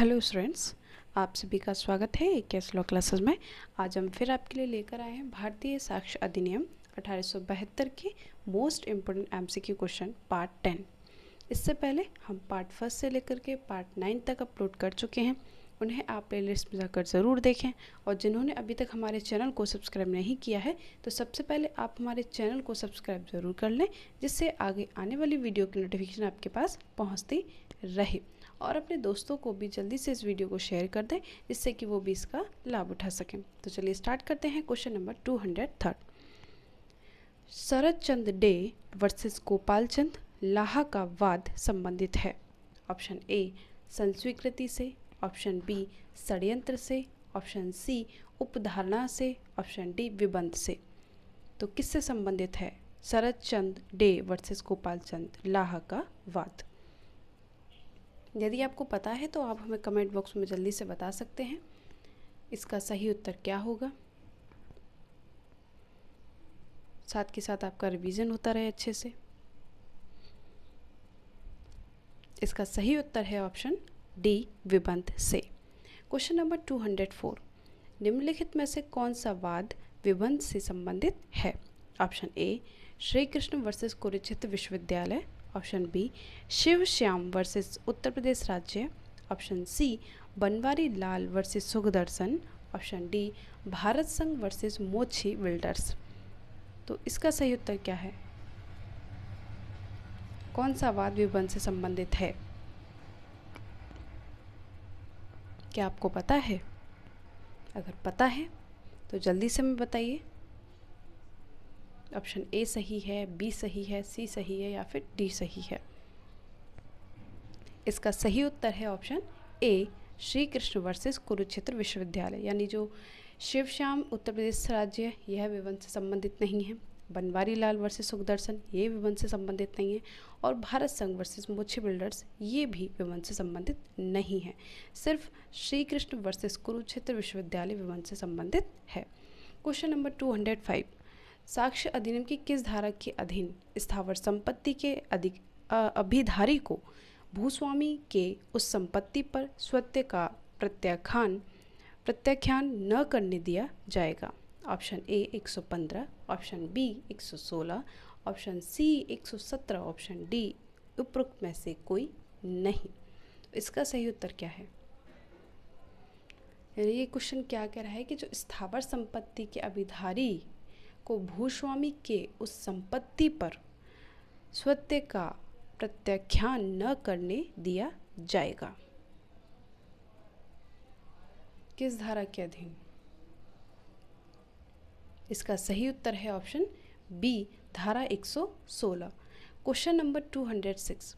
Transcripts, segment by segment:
Hello students, आप सभी का स्वागत है केएस लॉ क्लासेस में। आज हम फिर आपके लिए लेकर आए हैं भारतीय साक्ष्य अधिनियम 1872 के most important MCQ question part 10। इससे पहले हम पार्ट फर्स्ट से लेकर के पार्ट 9 तक अपलोड कर चुके हैं, उन्हें आप प्लेलिस्ट में जाकर ज़रूर देखें। और जिन्होंने अभी तक हमारे चैनल को सब्सक्राइब नहीं किया है तो सबसे पहले आप हमारे चैनल को सब्सक्राइब ज़रूर कर लें, जिससे आगे आने वाली वीडियो की नोटिफिकेशन आपके पास पहुंचती रहे। और अपने दोस्तों को भी जल्दी से इस वीडियो को शेयर कर दें, जिससे कि वो भी इसका लाभ उठा सकें। तो चलिए स्टार्ट करते हैं। Question number 203। शरद चंद्र डे वर्सेस गोपाल चंद लाहा का वाद संबंधित है। ऑप्शन ए संस्वीकृति से, ऑप्शन बी षड्यंत्र से, ऑप्शन सी उपधारणा से, ऑप्शन डी विबंध से। तो किससे संबंधित है शरद चंद्र डे वर्सेस गोपाल चंद लाहा का वाद? यदि आपको पता है तो आप हमें कमेंट बॉक्स में जल्दी से बता सकते हैं इसका सही उत्तर क्या होगा। साथ के साथ आपका रिवीजन होता रहे अच्छे से। इसका सही उत्तर है ऑप्शन डी विबंध से। Question number 204। निम्नलिखित में से कौन सा वाद विबंध से संबंधित है? Option A Shri Krishna versus Kurukshetra Vishwavidyalaya, option B Shiv Shyam versus Uttar Pradesh Rajya, option C Banwari Lal versus Sukhdarshan, option D Bharat Sangh versus मोची बिल्डर्स। तो इसका सही उत्तर क्या है? कौन सा वाद विबंध से संबंधित है? क्या आपको पता है? अगर पता है तो जल्दी से हमें बताइए। ऑप्शन ए सही है, बी सही है, सी सही है या फिर डी सही है? इसका सही उत्तर है option A Shri Krishna versus Kurukshetra विश्वविद्यालय, यानी जो शिव श्याम उत्तर प्रदेश राज्य है यह विबंध से संबंधित नहीं है, बनवारी लाल वर्सेस सुखदर्शन ये विबंध से संबंधित नहीं है, और भारत संघ वर्सेस मोची बिल्डर्स ये भी विबंध से संबंधित नहीं है। सिर्फ श्री कृष्ण वर्सेस कुरुक्षेत्र विश्वविद्यालय विबंध से संबंधित है। Question number 205। साक्ष्य अधिनियम की किस धारा के अधीन स्थावर संपत्ति के अभिधारी को भूस्वामी के उस संपत्ति पर स्वत्य का प्रत्याख्यान न करने दिया जाएगा? Option A 115, option B 116, option C 117, option D उपरोक्त में से कोई नहीं। तो इसका सही उत्तर क्या है? यानी ये क्वेश्चन क्या कह रहा है कि जो स्थावर संपत्ति के अभिधारी को भूस्वामी के उस संपत्ति पर स्वत्य का प्रत्याख्यान न करने दिया जाएगा। किस धारा के अधीन? इसका सही उत्तर है ऑप्शन बी धारा 116। Question number 206।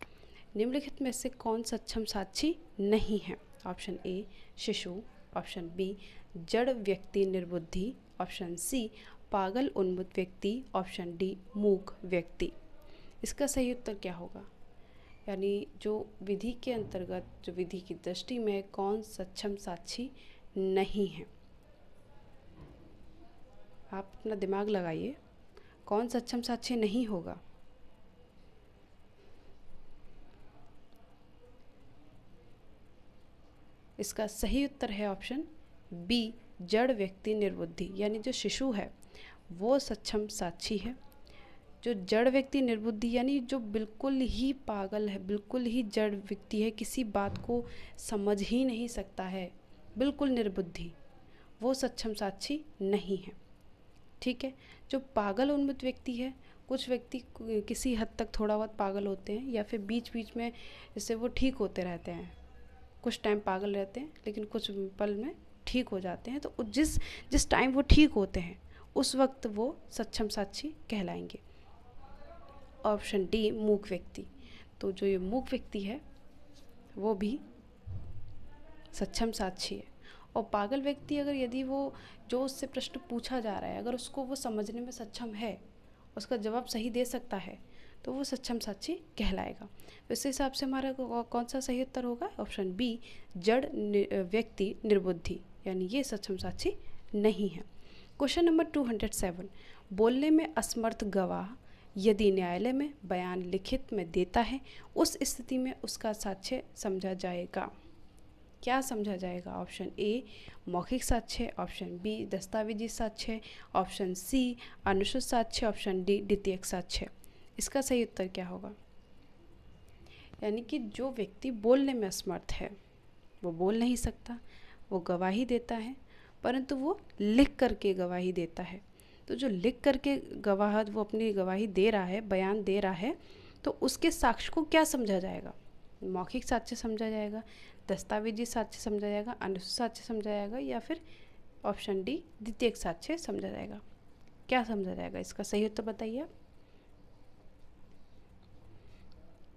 निम्नलिखित में से कौन सक्षम साक्षी नहीं है? ऑप्शन ए शिशु, ऑप्शन बी जड़ व्यक्ति निर्बुद्धि, ऑप्शन सी पागल उन्मत्त व्यक्ति, ऑप्शन डी मूक व्यक्ति। इसका सही उत्तर क्या होगा? यानी जो विधि के अंतर्गत जो विधि की दृष्टि में कौन सक्षम साक्षी नहीं है? आप अपना दिमाग लगाइए, कौन सक्षम साक्षी नहीं होगा? इसका सही उत्तर है ऑप्शन बी जड़ व्यक्ति निर्बुद्धि, यानी जो शिशु है वो सक्षम साक्षी है। जो जड़ व्यक्ति निर्बुद्धि यानी जो बिल्कुल ही पागल है, बिल्कुल ही जड़ व्यक्ति है, किसी बात को समझ ही नहीं सकता है, बिल्कुल निर्बुद्धि, वो सक्षम साक्षी नहीं है। ठीक है। जो पागल उन्मत्त व्यक्ति है, कुछ व्यक्ति किसी हद तक थोड़ा बहुत पागल होते हैं या फिर बीच बीच में जैसे वो ठीक होते रहते हैं, कुछ टाइम पागल रहते हैं लेकिन कुछ पल में ठीक हो जाते हैं। तो जिस टाइम वो ठीक होते हैं उस वक्त वो सक्षम साक्षी कहलाएंगे। ऑप्शन डी मूक व्यक्ति। तो जो ये मूक व्यक्ति है वो भी सक्षम साक्षी है। और पागल व्यक्ति अगर यदि वो जो उससे प्रश्न पूछा जा रहा है अगर उसको वो समझने में सक्षम है, उसका जवाब सही दे सकता है, तो वो सक्षम साक्षी कहलाएगा। तो इस हिसाब से हमारा कौन सा सही उत्तर होगा? ऑप्शन बी जड़ व्यक्ति निर्बुद्धि, यानी ये सक्षम साक्षी नहीं है। Question number 207। बोलने में असमर्थ गवाह यदि न्यायालय में बयान लिखित में देता है उस स्थिति में उसका साक्ष्य समझा जाएगा। क्या समझा जाएगा? ऑप्शन ए मौखिक साक्ष्य, ऑप्शन बी दस्तावेजी साक्ष्य, ऑप्शन सी अनुश्रुत साक्ष्य, ऑप्शन डी द्वितीयक साक्ष्य। इसका सही उत्तर क्या होगा? यानी कि जो व्यक्ति बोलने में असमर्थ है, वो बोल नहीं सकता, वो गवाही देता है, परंतु वो लिख करके गवाही देता है। तो जो लिख करके वो अपनी गवाही दे रहा है, बयान दे रहा है, तो उसके साक्ष्य को क्या समझा जाएगा? मौखिक साक्ष्य समझा जाएगा, दस्तावेजी साक्ष्य समझा जाएगा, अनुश्रुत साक्ष्य समझा जाएगा, या फिर ऑप्शन डी द्वितीयक साक्ष्य समझा जाएगा? क्या समझा जाएगा? इसका सही उत्तर बताइए आप।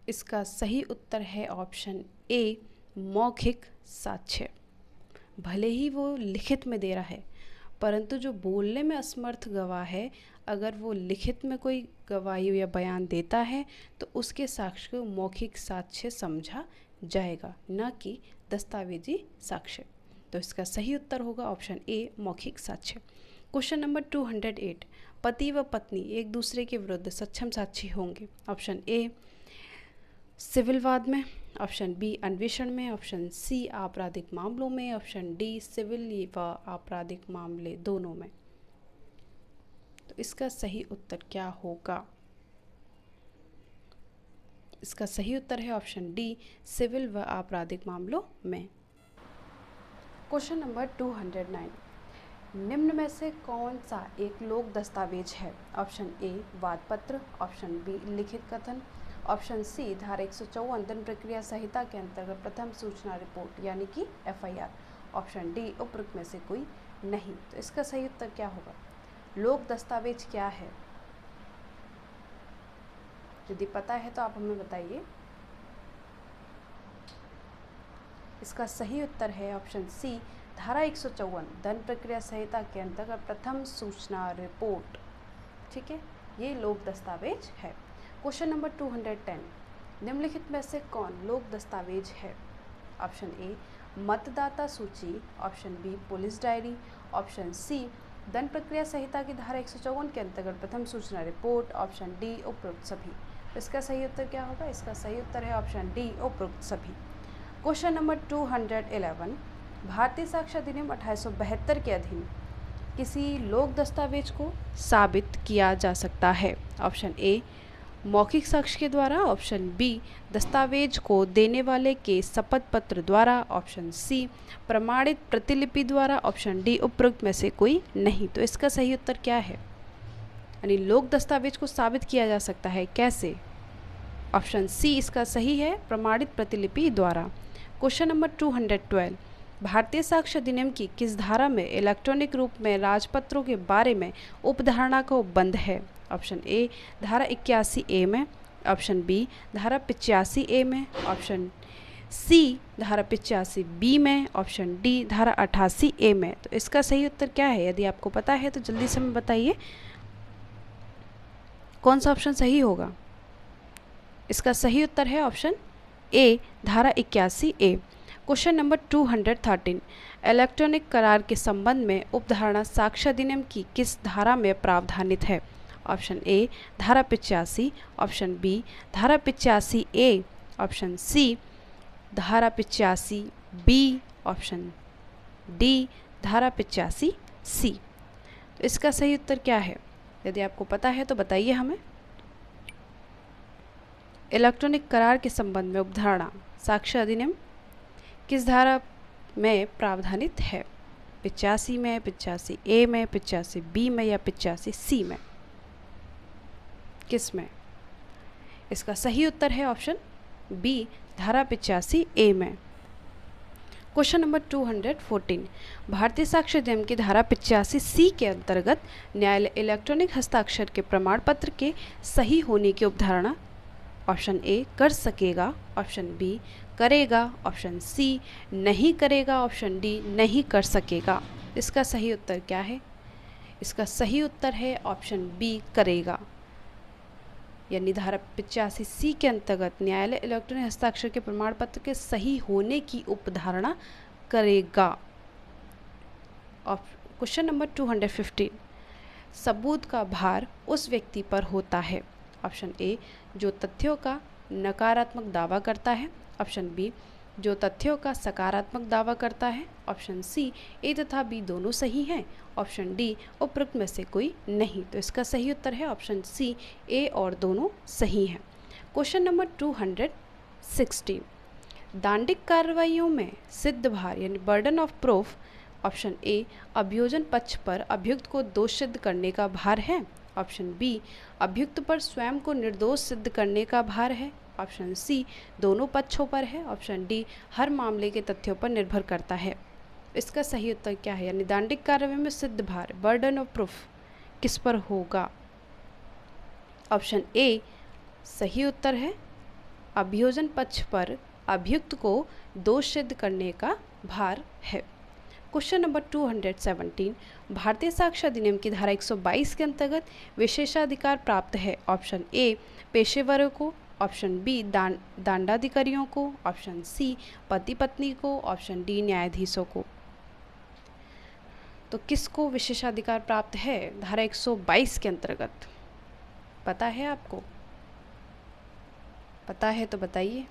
इसका सही उत्तर है ऑप्शन ए मौखिक साक्ष्य। भले ही वो लिखित में दे रहा है, परंतु जो बोलने में असमर्थ गवाह है, अगर वो लिखित में कोई गवाही या बयान देता है तो उसके साक्ष्य को मौखिक साक्ष्य समझा जाएगा, न कि दस्तावेजी साक्ष्य। तो इसका सही उत्तर होगा ऑप्शन ए मौखिक साक्ष्य। क्वेश्चन नंबर 208, पति व पत्नी एक दूसरे के विरुद्ध सक्षम साक्षी होंगे। ऑप्शन ए सिविल वाद में, ऑप्शन बी अन्वेषण में, ऑप्शन सी आपराधिक मामलों में, ऑप्शन डी सिविल व आपराधिक मामले दोनों में। तो इसका सही उत्तर क्या होगा? इसका सही उत्तर है ऑप्शन डी सिविल व आपराधिक मामलों में। क्वेश्चन नंबर 209, निम्न में से कौन सा एक लोक दस्तावेज है? ऑप्शन ए वाद पत्र, ऑप्शन बी लिखित कथन, ऑप्शन सी धारा 154 दंड प्रक्रिया संहिता के अंतर्गत प्रथम सूचना रिपोर्ट यानी कि FIR, ऑप्शन डी उपरोक्त में से कोई नहीं। तो इसका सही उत्तर क्या होगा? लोक दस्तावेज क्या है? यदि पता है तो आप हमें बताइए। इसका सही उत्तर है ऑप्शन सी धारा 154 दंड प्रक्रिया संहिता के अंतर्गत प्रथम सूचना रिपोर्ट। ठीक है, ये लोक दस्तावेज है। क्वेश्चन नंबर 210, निम्नलिखित में से कौन लोक दस्तावेज है? ऑप्शन ए मतदाता सूची, option B police diary, option C दंड प्रक्रिया संहिता की धारा 154 के अंतर्गत प्रथम सूचना रिपोर्ट, ऑप्शन डी उपरोक्त सभी। इसका सही उत्तर क्या होगा? इसका सही उत्तर है ऑप्शन डी उपरोक्त सभी। क्वेश्चन नंबर 211, भारतीय साक्ष्य अधिनियम 1872 के अधीन किसी लोक दस्तावेज को साबित किया जा सकता है? ऑप्शन ए मौखिक साक्ष्य के द्वारा, ऑप्शन बी दस्तावेज को देने वाले के शपथ पत्र द्वारा, ऑप्शन सी प्रमाणित प्रतिलिपि द्वारा, ऑप्शन डी उपरोक्त में से कोई नहीं। तो इसका सही उत्तर क्या है? यानी लोक दस्तावेज को साबित किया जा सकता है कैसे? ऑप्शन सी इसका सही है, प्रमाणित प्रतिलिपि द्वारा। क्वेश्चन नंबर 212, भारतीय साक्ष्य अधिनियम की किस धारा में इलेक्ट्रॉनिक रूप में राजपत्रों के बारे में उपधारणा का बंद है? ऑप्शन ए धारा 81A में, ऑप्शन बी धारा 85A में, ऑप्शन सी धारा 85B में, ऑप्शन डी धारा 88A में। तो इसका सही उत्तर क्या है? यदि आपको पता है तो जल्दी से हमें बताइए कौन सा ऑप्शन सही होगा। इसका सही उत्तर है ऑप्शन ए धारा 81A। क्वेश्चन नंबर 213, इलेक्ट्रॉनिक करार के संबंध में उपधारणा साक्ष्य अधिनियम की किस धारा में प्रावधानित है? ऑप्शन ए धारा 85, ऑप्शन बी धारा 85A, ऑप्शन सी धारा 85B, ऑप्शन डी धारा 85C। तो इसका सही उत्तर क्या है? यदि आपको पता है तो बताइए हमें। इलेक्ट्रॉनिक करार के संबंध में उपधारणा साक्ष्य अधिनियम किस धारा में प्रावधानित है? 85 में, 85A में, 85B में या 85C में? किस में? इसका सही उत्तर है ऑप्शन बी धारा 85A में। क्वेश्चन नंबर 214, भारतीय साक्ष्य अधिनियम की धारा 85C के अंतर्गत न्यायालय इलेक्ट्रॉनिक हस्ताक्षर के प्रमाण पत्र के सही होने की उपधारणा ऑप्शन ए कर सकेगा, ऑप्शन बी करेगा, ऑप्शन सी नहीं करेगा, ऑप्शन डी नहीं कर सकेगा। इसका सही उत्तर क्या है? इसका सही उत्तर है ऑप्शन बी करेगा। यानी धारा 85C के अंतर्गत न्यायालय इलेक्ट्रॉनिक हस्ताक्षर के प्रमाण पत्र के सही होने की उपधारणा करेगा। क्वेश्चन नंबर 215, सबूत का भार उस व्यक्ति पर होता है। ऑप्शन ए जो तथ्यों का नकारात्मक दावा करता है, ऑप्शन बी जो तथ्यों का सकारात्मक दावा करता है। ऑप्शन सी ए तथा बी दोनों सही हैं। ऑप्शन डी उपरोक्त में से कोई नहीं। तो इसका सही उत्तर है ऑप्शन सी ए और दोनों सही हैं। क्वेश्चन नंबर 216, दांडिक कार्रवाइयों में सिद्ध भार यानी burden of proof. Option A अभियोजन पक्ष पर अभियुक्त को दोष सिद्ध करने का भार है। ऑप्शन बी अभियुक्त पर स्वयं को निर्दोष सिद्ध करने का भार है। ऑप्शन सी दोनों पक्षों पर है। ऑप्शन डी हर मामले के तथ्यों पर निर्भर करता है। इसका सही उत्तर क्या है? यानी दांडिक कार्रवाई में सिद्ध भार बर्डन ऑफ प्रूफ किस पर होगा? ऑप्शन ए सही उत्तर है अभियोजन पक्ष पर अभियुक्त को दोष सिद्ध करने का भार है। क्वेश्चन नंबर 217, भारतीय साक्ष्य अधिनियम की धारा 122 के अंतर्गत विशेषाधिकार प्राप्त है। ऑप्शन ए पेशेवरों को। ऑप्शन बी दंडाधिकारियों को। ऑप्शन सी पति पत्नी को। ऑप्शन डी न्यायाधीशों को। तो किसको विशेषाधिकार प्राप्त है धारा 122 के अंतर्गत? पता है आपको? पता है तो बताइए।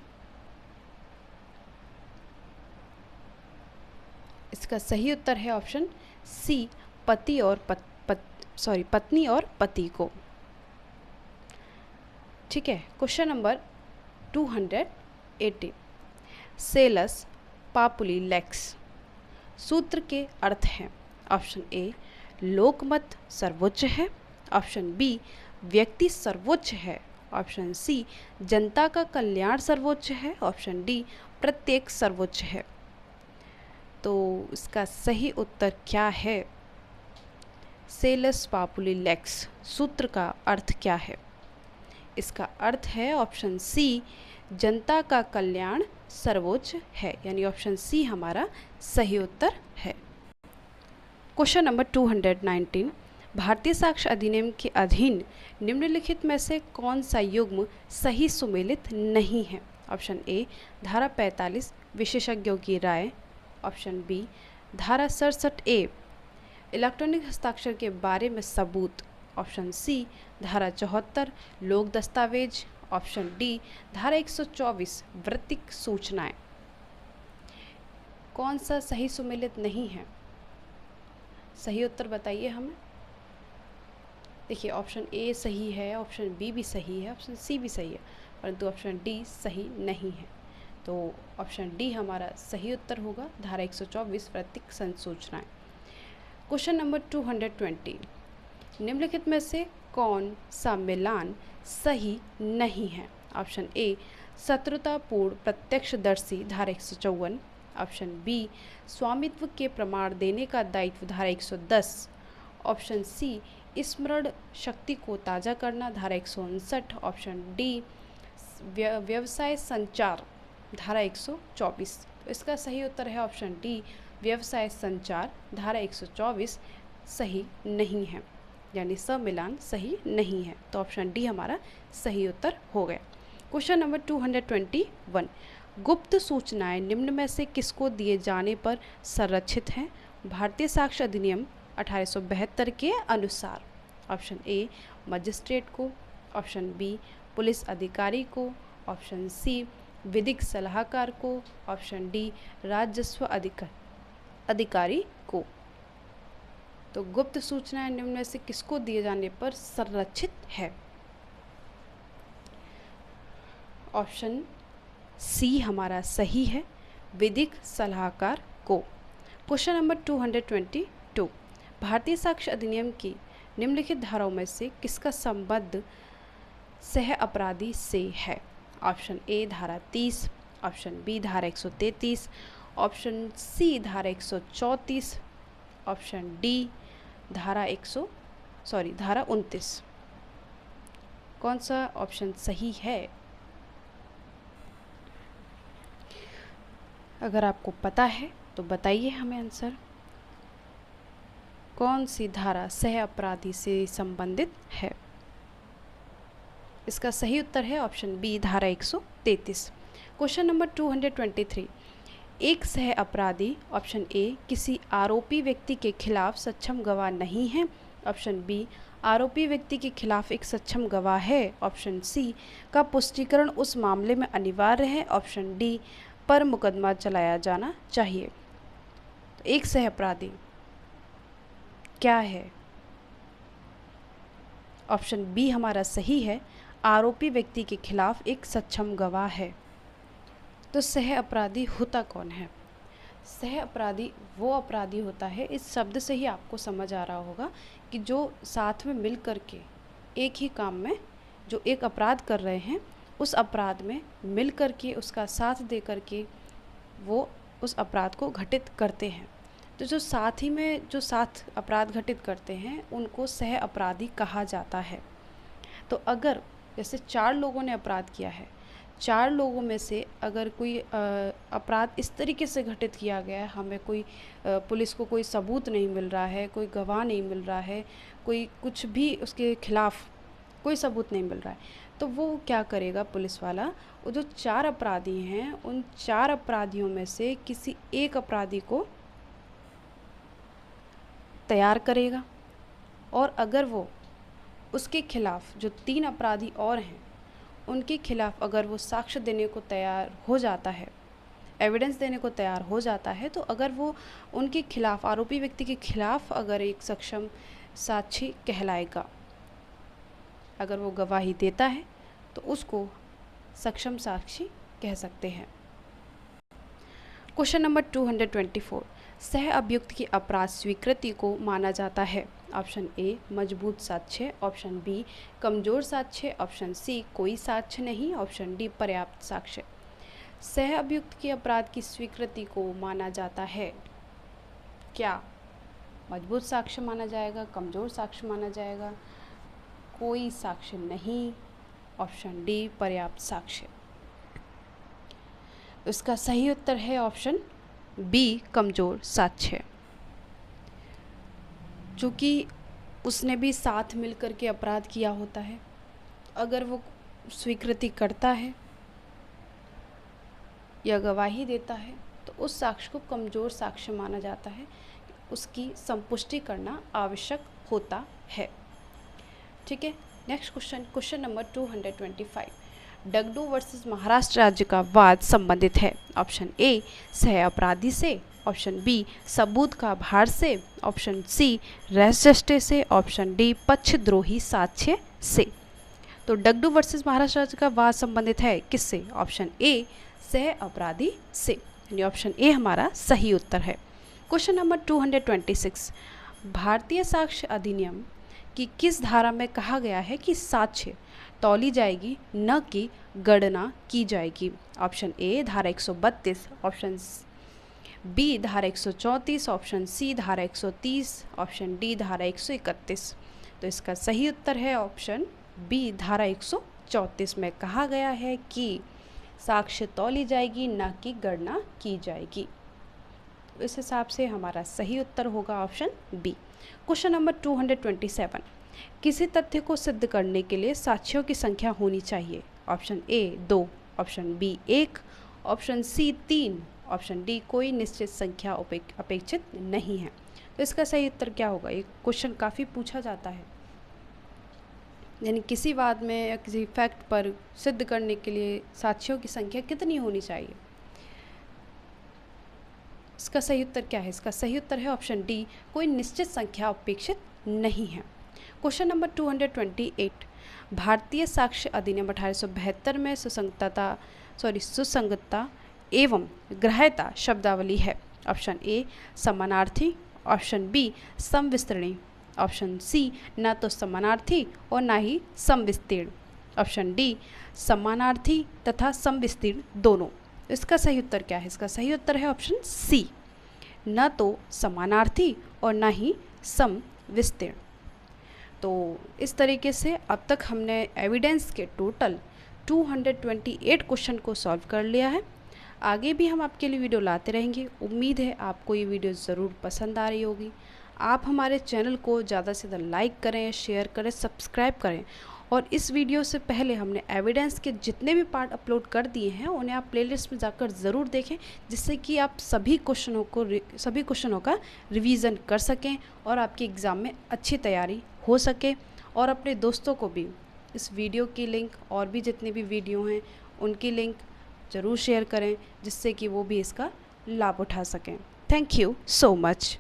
इसका सही उत्तर है ऑप्शन सी पति और पत्नी और पति को। ठीक है। क्वेश्चन नंबर 218, सेलस पापुली लेक्स सूत्र के अर्थ हैं। ऑप्शन ए लोकमत सर्वोच्च है। ऑप्शन बी व्यक्ति सर्वोच्च है। ऑप्शन सी जनता का कल्याण सर्वोच्च है। ऑप्शन डी प्रत्येक सर्वोच्च है। तो इसका सही उत्तर क्या है? सेलस पापुली लेक्स सूत्र का अर्थ क्या है? इसका अर्थ है ऑप्शन सी जनता का कल्याण सर्वोच्च है, यानी ऑप्शन सी हमारा सही उत्तर है। क्वेश्चन नंबर 219, भारतीय साक्ष्य अधिनियम के अधीन निम्नलिखित में से कौन सा युग्म सही सुमेलित नहीं है? ऑप्शन ए धारा 45 विशेषज्ञों की राय। ऑप्शन बी धारा 67A इलेक्ट्रॉनिक हस्ताक्षर के बारे में सबूत। ऑप्शन सी धारा 74 लोक दस्तावेज। ऑप्शन डी धारा 124 वृत्तिक सूचनाएं। कौन सा सही सुमेलित नहीं है? सही उत्तर बताइए हमें। देखिए ऑप्शन ए सही है, ऑप्शन बी भी सही है, ऑप्शन सी भी सही है, परंतु ऑप्शन डी सही नहीं है। तो ऑप्शन डी हमारा सही उत्तर होगा धारा 124 वृत्तिक संसूचनाएं। क्वेश्चन नंबर 220, निम्नलिखित में से कौन सा मिलान सही नहीं है? ऑप्शन ए शत्रुतापूर्ण प्रत्यक्षदर्शी धारा 154। ऑप्शन बी स्वामित्व के प्रमाण देने का दायित्व धारा 110। ऑप्शन सी स्मरण शक्ति को ताज़ा करना धारा 159। ऑप्शन डी व्यवसाय संचार धारा 124। तो इसका सही उत्तर है ऑप्शन डी व्यवसाय संचार धारा 124 सही नहीं है, यानी सम्मिलान सही नहीं है। तो ऑप्शन डी हमारा सही उत्तर हो गया। क्वेश्चन नंबर 221, गुप्त सूचनाएं निम्न में से किसको दिए जाने पर संरक्षित हैं? भारतीय साक्ष्य अधिनियम 1872 के अनुसार। ऑप्शन ए मजिस्ट्रेट को। ऑप्शन बी पुलिस अधिकारी को। ऑप्शन सी विधिक सलाहकार को। ऑप्शन डी राजस्व अधिकारी को। तो गुप्त सूचनाएं निम्न में से किसको दिए जाने पर संरक्षित है? ऑप्शन सी हमारा सही है, विधिक सलाहकार को। क्वेश्चन नंबर 222, भारतीय साक्ष्य अधिनियम की निम्नलिखित धाराओं में से किसका संबंध सह अपराधी से है? ऑप्शन ए धारा 30। ऑप्शन बी धारा 133। ऑप्शन सी धारा 134। ऑप्शन डी धारा 29। कौन सा ऑप्शन सही है? अगर आपको पता है तो बताइए हमें आंसर। कौन सी धारा सह अपराधी से संबंधित है? इसका सही उत्तर है ऑप्शन बी धारा 133। क्वेश्चन नंबर 223, एक सह अपराधी ऑप्शन ए किसी आरोपी व्यक्ति के खिलाफ सक्षम गवाह नहीं है। ऑप्शन बी आरोपी व्यक्ति के खिलाफ एक सक्षम गवाह है। ऑप्शन सी का पुष्टिकरण उस मामले में अनिवार्य है। ऑप्शन डी पर मुकदमा चलाया जाना चाहिए। तो एक सह अपराधी क्या है? ऑप्शन बी हमारा सही है, आरोपी व्यक्ति के खिलाफ एक सक्षम गवाह है। तो सह अपराधी होता कौन है? सह अपराधी वो अपराधी होता है, इस शब्द से ही आपको समझ आ रहा होगा कि जो साथ में मिल कर के एक ही काम में जो एक अपराध कर रहे हैं, उस अपराध में मिल कर के उसका साथ दे कर के वो उस अपराध को घटित करते हैं। तो जो साथ ही में जो साथ अपराध घटित करते हैं उनको सह अपराधी कहा जाता है। तो अगर जैसे 4 लोगों ने अपराध किया है, 4 लोगों में से अगर कोई अपराध इस तरीके से घटित किया गया है, हमें कोई पुलिस को कोई सबूत नहीं मिल रहा है, कोई गवाह नहीं मिल रहा है, कोई कुछ भी उसके खिलाफ कोई सबूत नहीं मिल रहा है, तो वो क्या करेगा पुलिस वाला, वो जो 4 अपराधी हैं उन 4 अपराधियों में से किसी एक अपराधी को तैयार करेगा, और अगर वो उसके खिलाफ जो 3 अपराधी और हैं उनके खिलाफ अगर वो साक्ष्य देने को तैयार हो जाता है, एविडेंस देने को तैयार हो जाता है, तो अगर वो उनके खिलाफ, आरोपी व्यक्ति के खिलाफ अगर एक सक्षम साक्षी कहलाएगा, अगर वो गवाही देता है तो उसको सक्षम साक्षी कह सकते हैं। क्वेश्चन नंबर 224, सह अभियुक्त की अपराध स्वीकृति को माना जाता है। ऑप्शन ए मजबूत साक्ष्य, ऑप्शन बी कमजोर साक्ष्य, ऑप्शन सी कोई साक्ष्य नहीं, ऑप्शन डी पर्याप्त साक्ष्य। सह अभियुक्त के अपराध की स्वीकृति को माना जाता है, क्या मजबूत साक्ष्य माना जाएगा, कमजोर साक्ष्य माना जाएगा, कोई साक्ष्य नहीं, ऑप्शन डी पर्याप्त साक्ष्य। इसका सही उत्तर है ऑप्शन बी कमजोर साक्ष्य। चूँकि उसने भी साथ मिलकर के अपराध किया होता है, अगर वो स्वीकृति करता है या गवाही देता है तो उस साक्ष्य को कमजोर साक्ष्य माना जाता है, उसकी संपुष्टि करना आवश्यक होता है। ठीक है, next question, question number 225, Dagdu versus Maharashtra Rajya का वाद संबंधित है। ऑप्शन ए सह अपराधी से, ऑप्शन बी सबूत का भार से, ऑप्शन सी रहस्यष्टे से, ऑप्शन डी पक्षद्रोही साक्ष्य से। तो डगडू वर्सेस महाराष्ट्र राज्य का वाद संबंधित है किससे? ऑप्शन ए सह अपराधी से, यानी ऑप्शन ए हमारा सही उत्तर है। क्वेश्चन नंबर 226, भारतीय साक्ष्य अधिनियम की किस धारा में कहा गया है कि साक्ष्य तौली जाएगी न कि गणना की जाएगी? ऑप्शन ए धारा 132, ऑप्शन बी धारा 134, ऑप्शन सी धारा 130, ऑप्शन डी धारा 131। तो इसका सही उत्तर है ऑप्शन बी धारा 134 में कहा गया है कि साक्ष्य तौली जाएगी न कि गणना की जाएगी। तो इस हिसाब से हमारा सही उत्तर होगा ऑप्शन बी। क्वेश्चन नंबर 227, किसी तथ्य को सिद्ध करने के लिए साक्ष्यों की संख्या होनी चाहिए? Option A 2, option B 1, option C 3, option D कोई निश्चित संख्या अपेक्षित नहीं है। तो इसका सही उत्तर क्या होगा? ये क्वेश्चन काफ़ी पूछा जाता है, यानी किसी वाद में या किसी फैक्ट पर सिद्ध करने के लिए साक्ष्यों की संख्या कितनी होनी चाहिए? इसका सही उत्तर क्या है? इसका सही उत्तर है ऑप्शन डी कोई निश्चित संख्या अपेक्षित नहीं है। क्वेश्चन नंबर 228, भारतीय साक्ष्य अधिनियम 1872 में सुसंगतता एवं ग्राह्यता शब्दावली है। ऑप्शन ए समानार्थी, ऑप्शन बी समविस्तरणी, ऑप्शन सी न तो समानार्थी और ना ही समविस्तीर्ण, ऑप्शन डी समानार्थी तथा समविस्तीर्ण दोनों। इसका सही उत्तर क्या है? इसका सही उत्तर है ऑप्शन सी, न तो समानार्थी और ना ही समविस्तीर्ण। तो इस तरीके से अब तक हमने एविडेंस के टोटल 228 क्वेश्चन को सॉल्व कर लिया है। आगे भी हम आपके लिए वीडियो लाते रहेंगे। उम्मीद है आपको ये वीडियो ज़रूर पसंद आ रही होगी। आप हमारे चैनल को ज़्यादा से ज़्यादा लाइक करें, शेयर करें, सब्सक्राइब करें। और इस वीडियो से पहले हमने एविडेंस के जितने भी पार्ट अपलोड कर दिए हैं उन्हें आप प्लेलिस्ट में जाकर ज़रूर देखें, जिससे कि आप सभी क्वेश्चनों का रिवीजन कर सकें और आपकी एग्ज़ाम में अच्छी तैयारी हो सके। और अपने दोस्तों को भी इस वीडियो की लिंक और भी जितने भी वीडियो हैं उनकी लिंक ज़रूर शेयर करें, जिससे कि वो भी इसका लाभ उठा सकें। Thank you so much.